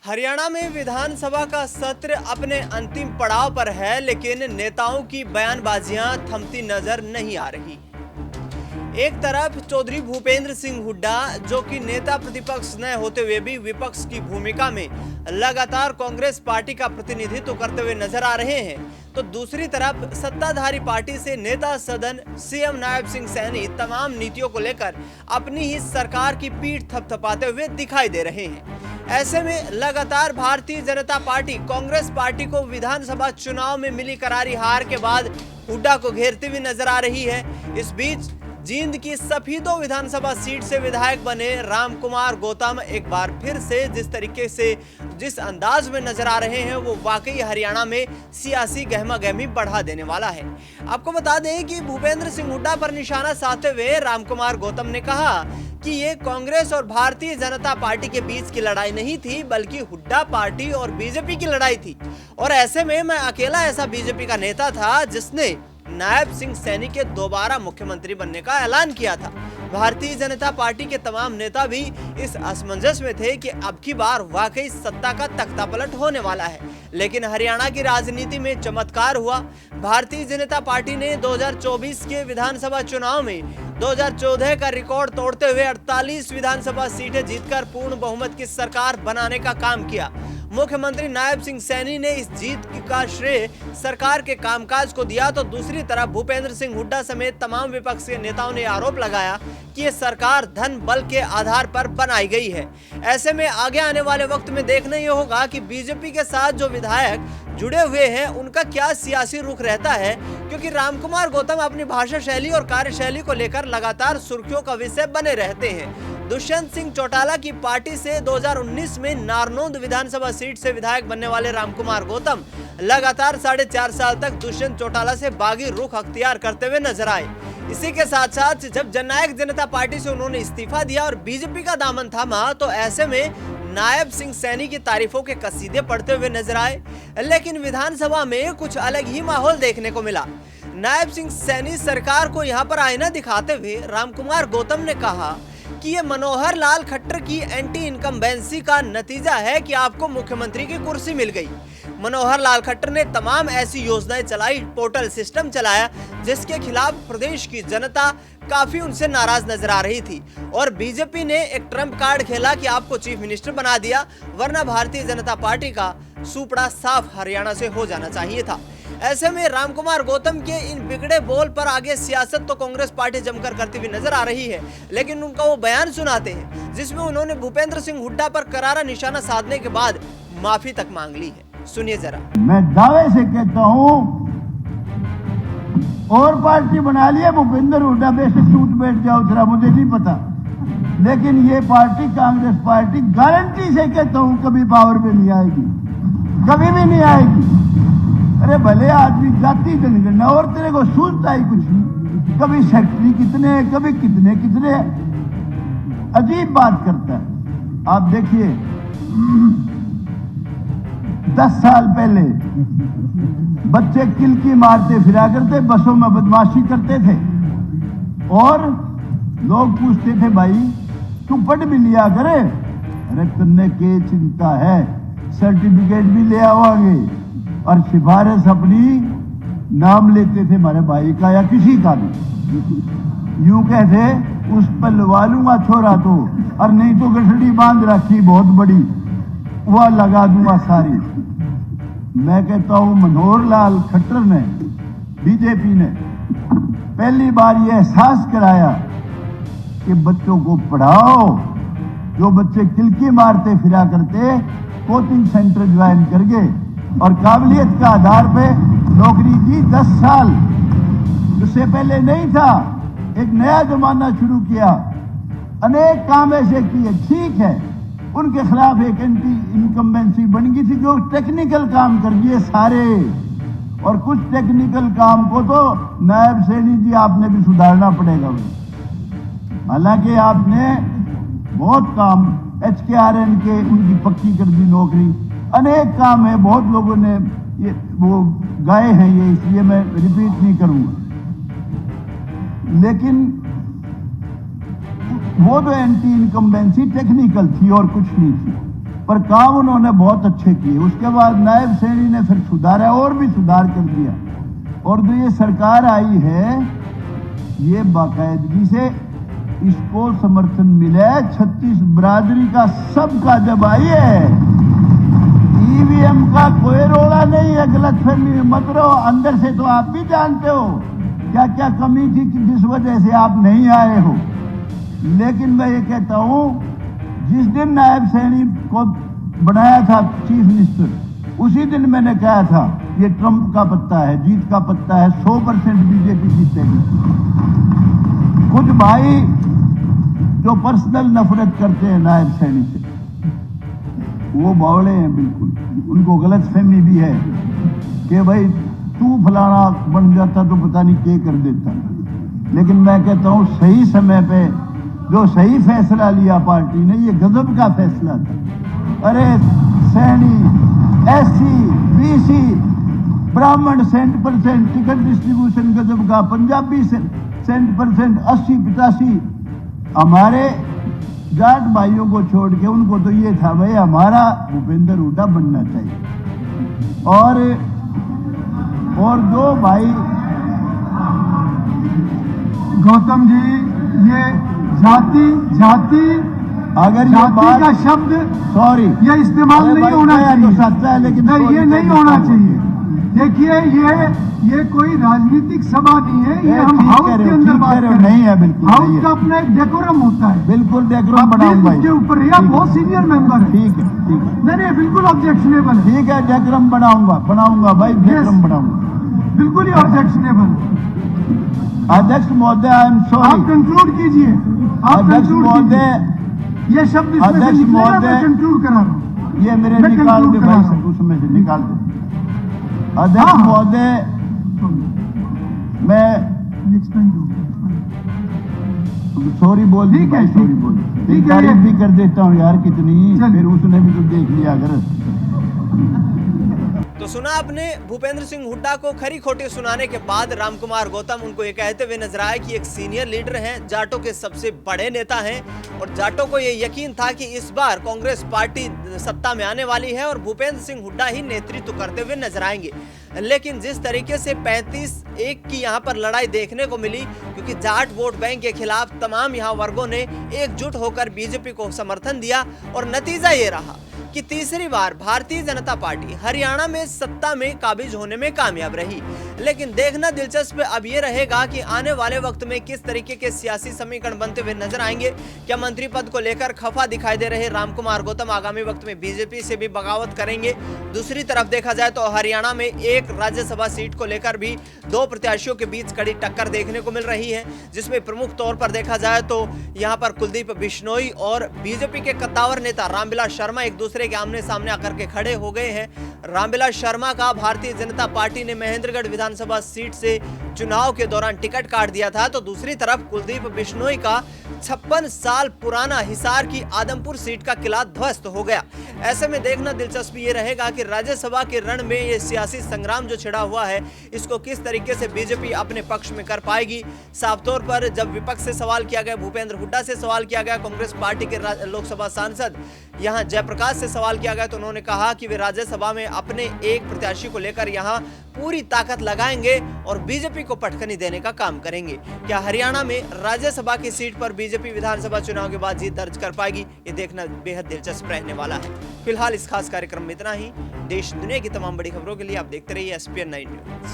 हरियाणा में विधानसभा का सत्र अपने अंतिम पड़ाव पर है, लेकिन नेताओं की बयानबाजियां थमती नजर नहीं आ रही। एक तरफ चौधरी भूपेंद्र सिंह हुड्डा, जो कि नेता प्रतिपक्ष न होते हुए भी विपक्ष की भूमिका में लगातार कांग्रेस पार्टी का प्रतिनिधित्व करते हुए नजर आ रहे हैं, तो दूसरी तरफ सत्ताधारी पार्टी से नेता सदन सीएम नायब सिंह सैनी तमाम नीतियों को लेकर अपनी ही सरकार की पीठ थपथपाते हुए दिखाई दे रहे हैं। ऐसे में लगातार भारतीय जनता पार्टी कांग्रेस पार्टी को विधानसभा चुनाव में मिली करारी हार के बाद हुड्डा को घेरती हुई नजर आ रही है। इस बीच जींद की सफीदो विधानसभा सीट से विधायक बने रामकुमार गौतम एक बार फिर से जिस अंदाज में नजर आ रहे हैं, वो वाकई हरियाणा में सियासी गहमा-गहमी बढ़ा देने वाला है। आपको बता दें कि भूपेंद्र सिंह हुड्डा पर निशाना साधते हुए रामकुमार गौतम ने कहा कि ये कांग्रेस और भारतीय जनता पार्टी के बीच की लड़ाई नहीं थी, बल्कि हुड्डा पार्टी और बीजेपी की लड़ाई थी। और ऐसे में मैं अकेला ऐसा बीजेपी का नेता था जिसने नायब सिंह सैनी के दोबारा मुख्यमंत्री बनने का ऐलान किया था। भारतीय जनता पार्टी के तमाम नेता भी इस असमंजस में थे कि अब की बार वाकई सत्ता का तख्तापलट होने वाला है। लेकिन हरियाणा की राजनीति में चमत्कार हुआ। भारतीय जनता पार्टी ने 2024 के विधानसभा चुनाव में 2014 का रिकॉर्ड तोड़ते हुए 48 विधानसभा सीटें जीतकर पूर्ण बहुमत की सरकार बनाने का काम किया। मुख्यमंत्री नायब सिंह सैनी ने इस जीत का श्रेय सरकार के कामकाज को दिया, तो दूसरी तरफ भूपेंद्र सिंह हुड्डा समेत तमाम विपक्ष के नेताओं ने आरोप लगाया कि ये सरकार धन बल के आधार पर बनाई गई है। ऐसे में आगे आने वाले वक्त में देखना ये होगा कि बीजेपी के साथ जो विधायक जुड़े हुए हैं उनका क्या सियासी रुख रहता है, क्योंकि रामकुमार गौतम अपनी भाषा शैली और कार्यशैली को लेकर लगातार सुर्खियों का विषय बने रहते हैं। दुष्यंत सिंह चौटाला की पार्टी से 2019 में नारनौंद विधानसभा सीट से विधायक बनने वाले रामकुमार गौतम लगातार 4.5 साल तक दुष्यंत चौटाला से बागी रुख अख्तियार करते हुए नजर आए। इसी के साथ साथ जब जननायक जनता पार्टी से उन्होंने इस्तीफा दिया और बीजेपी का दामन थामा, तो ऐसे में नायब सिंह सैनी की तारीफों के कसीदे पढ़ते हुए नजर आए। लेकिन विधानसभा में कुछ अलग ही माहौल देखने को मिला। नायब सिंह सैनी सरकार को यहाँ पर आईना दिखाते हुए रामकुमार गौतम ने कहा कि ये मनोहर लाल खट्टर की एंटी इनकम्बेंसी का नतीजा है कि आपको मुख्यमंत्री की कुर्सी मिल गई। मनोहर लाल खट्टर ने तमाम ऐसी योजनाएं चलाई, पोर्टल सिस्टम चलाया, जिसके खिलाफ प्रदेश की जनता काफी उनसे नाराज नजर आ रही थी। और बीजेपी ने एक ट्रम्प कार्ड खेला कि आपको चीफ मिनिस्टर बना दिया, वरना भारतीय जनता पार्टी का सुपड़ा साफ हरियाणा से हो जाना चाहिए था। ऐसे में रामकुमार गौतम के इन बिगड़े बोल पर आगे सियासत तो कांग्रेस पार्टी जमकर करती हुई नजर आ रही है, लेकिन उनका वो बयान सुनाते हैं जिसमें उन्होंने भूपेंद्र सिंह हुड्डा पर करारा निशाना साधने के बाद माफी तक मांग ली है। सुनिए जरा। मैं दावे से कहता हूँ, और पार्टी बना लिया भूपेंद्र हुड्डा, बेशक सूट बैठ जाओ, जरा मुझे नहीं पता, लेकिन ये पार्टी कांग्रेस पार्टी गारंटी से कहता हूँ कभी पावर में नहीं आएगी, कभी भी नहीं आएगी। अरे भले आदमी जाति जनगणना और तेरे को सूझता ही कुछ नहीं, कभी सेक्रेटरी कितने, कभी कितने अजीब बात करता है। आप देखिए 10 साल पहले बच्चे किलकी मारते फिरा करते, बसों में बदमाशी करते थे और लोग पूछते थे, भाई तू पढ़ भी लिया करे, अरे तुमने क्या चिंता है, सर्टिफिकेट भी ले आवांगे, और सिफारिश अपनी नाम लेते थे हमारे भाई का या किसी का भी, यूं कहते उस पर लगा लूंगा छोरा तो, और नहीं तो गठड़ी बांध रखी बहुत बड़ी, वह लगा दूंगा सारी। मैं कहता हूं मनोहर लाल खट्टर ने, बीजेपी ने पहली बार यह एहसास कराया कि बच्चों को पढ़ाओ। जो बच्चे किलकी मारते फिरा करते, कोचिंग सेंटर ज्वाइन करके और काबिलियत का आधार पे नौकरी दी। 10 साल उससे पहले नहीं था, एक नया जमाना शुरू किया, अनेक काम ऐसे किए। ठीक है, उनके खिलाफ एक एंटी इनकम्बेंसी बन गई थी जो टेक्निकल काम कर दिए सारे, और कुछ टेक्निकल काम को तो नायब सैनी जी आपने भी सुधारना पड़ेगा। हालांकि आपने बहुत काम HKRN के उनकी पक्की कर दी नौकरी, अनेक काम है, बहुत लोगों ने ये वो गाए हैं, ये इसलिए मैं रिपीट नहीं करूंगा। लेकिन वो तो एंटी इनकम्बेंसी टेक्निकल थी और कुछ नहीं थी। पर काम उन्होंने बहुत अच्छे किए। उसके बाद नायब सैनी ने फिर सुधारा और भी सुधार कर दिया। और जो ये सरकार आई है, ये बाकायदगी से इसको समर्थन मिला है 36 बरादरी का, सबका जब आई है। ईवीएम का कोई रोड़ा नहीं है, गलतफहमी में मत रहो। अंदर से तो आप भी जानते हो क्या क्या कमी थी कि जिस वजह से आप नहीं आए हो। लेकिन मैं ये कहता हूं, जिस दिन नायब सैनी को बनाया था चीफ मिनिस्टर, उसी दिन मैंने कहा था ये ट्रंप का पत्ता है, जीत का पत्ता है, 100% बीजेपी जीतेगी। कुछ भाई जो पर्सनल नफरत करते हैं नायब सैनी से, वो बावड़े हैं बिल्कुल। उनको गलतफहमी भी है कि भाई तू फलाना बन जाता तो पता नहीं क्या कर देता। लेकिन मैं कहता हूं सही समय पे जो सही फैसला लिया पार्टी ने, ये गजब का फैसला था। अरे सैनी, एससी, बीसी, ब्राह्मण 100% टिकट डिस्ट्रीब्यूशन गजब का, पंजाबी 100%, 80-85। हमारे जाट भाइयों को छोड़ के उनको तो ये था भाई हमारा भूपेंद्र हुड्डा बनना चाहिए। और दो भाई गौतम जी, ये जाति अगर जाति का शब्द सॉरी ये इस्तेमाल नहीं होना चाहिए। तो सच्चा है, लेकिन नहीं, ये नहीं होना चाहिए। देखिए, ये कोई राजनीतिक सभा नहीं है, ये हम हाउस के अंदर बात कर रहे हैं। नहीं है, बिल्कुल हाउस का अपना एक डेकोरम होता है। बिल्कुल डेकोरम बनाऊंगा उसके ऊपर या बहुत सीनियर मेंबर है। ठीक है नहीं, बिल्कुल ऑब्जेक्शनेबल है। ठीक है, डेकोरम बनाऊंगा भाई, डेकोरम बनाऊंगा, बिल्कुल ही ऑब्जेक्शनेबल। अध्यक्ष महोदय, आई एम सॉरी। आप कंक्लूड कीजिए। अध्यक्ष महोदय, ये शब्द इसमें से अध्यक्ष निकलेगा, मैं महोदय, कंक्लूड करा रहा हूं। ये मेरे मैं निकाल conclude दे करा भाई, रहा हूं। उसमें से निकाल दे। अध्यक्ष हाँ। महोदय, मैं सॉरी बोल दी ठीक है, भाई, सॉरी बोल ठीक है, तारीफ ये- भी कर देता हूँ यार कितनी, चलिए। फिर उसने भी तो देख लिया अगर। तो सुना आपने भूपेंद्र सिंह हुड्डा को खरी खोटी सुनाने के बाद रामकुमार गौतम उनको ये कहते हुए नजर आए कि एक सीनियर लीडर हैं, जाटों के सबसे बड़े नेता हैं और जाटों को ये यकीन था कि इस बार कांग्रेस पार्टी सत्ता में आने वाली है और भूपेंद्र सिंह हुड्डा ही नेतृत्व करते हुए नजर आएंगे। लेकिन जिस तरीके से 35-1 की यहाँ पर लड़ाई देखने को मिली, क्योंकि जाट वोट बैंक के खिलाफ तमाम यहाँ वर्गों ने एकजुट होकर बीजेपी को समर्थन दिया और नतीजा ये रहा कि तीसरी बार भारतीय जनता पार्टी हरियाणा में सत्ता में काबिज होने में कामयाब रही। लेकिन देखना दिलचस्प अब ये रहेगा कि आने वाले वक्त में किस तरीके के सियासी समीकरण बनते हुए नजर आएंगे। क्या मंत्री पद को लेकर खफा दिखाई दे रहे रामकुमार गौतम आगामी वक्त में बीजेपी से भी बगावत करेंगे? दूसरी तरफ देखा जाए तो हरियाणा में एक राज्यसभा सीट को लेकर भी दो प्रत्याशियों के बीच कड़ी टक्कर देखने को मिल रही है, जिसमें प्रमुख तौर पर देखा जाए तो यहाँ पर कुलदीप बिश्नोई और बीजेपी के कद्दावर नेता रामविलास शर्मा एक दूसरे के आमने सामने आकर के खड़े हो गए हैं। रामविलास शर्मा का भारतीय जनता पार्टी ने महेंद्रगढ़ विधानसभा सीट से चुनाव के दौरान टिकट काट दिया था, तो दूसरी तरफ कुलदीप बिश्नोई का 56 साल पुराना हिसार की आदमपुर सीट का किला ध्वस्त हो गया। ऐसे में देखना दिलचस्पी ये रहेगा कि राज्यसभा के रण में ये सियासी संग्राम जो छिड़ा हुआ है, इसको किस तरीके से बीजेपी अपने पक्ष में कर पाएगी। साफ तौर पर जब विपक्ष से सवाल किया गया, भूपेंद्र हुड्डा से सवाल किया गया, कांग्रेस पार्टी के लोकसभा सांसद यहां जयप्रकाश से सवाल किया गया, तो उन्होंने कहा कि वे राज्यसभा में अपने एक प्रत्याशी को लेकर यहां पूरी ताकत लगाएंगे और बीजेपी को पटखनी देने का काम करेंगे। क्या हरियाणा में राज्यसभा की सीट पर बीजेपी विधानसभा चुनाव के बाद जीत दर्ज कर पाएगी? ये देखना बेहद दिलचस्प रहने वाला है। फिलहाल इस खास कार्यक्रम में इतना ही। देश दुनिया की तमाम बड़ी खबरों के लिए आप देखते रहिए SPN 9 न्यूज़।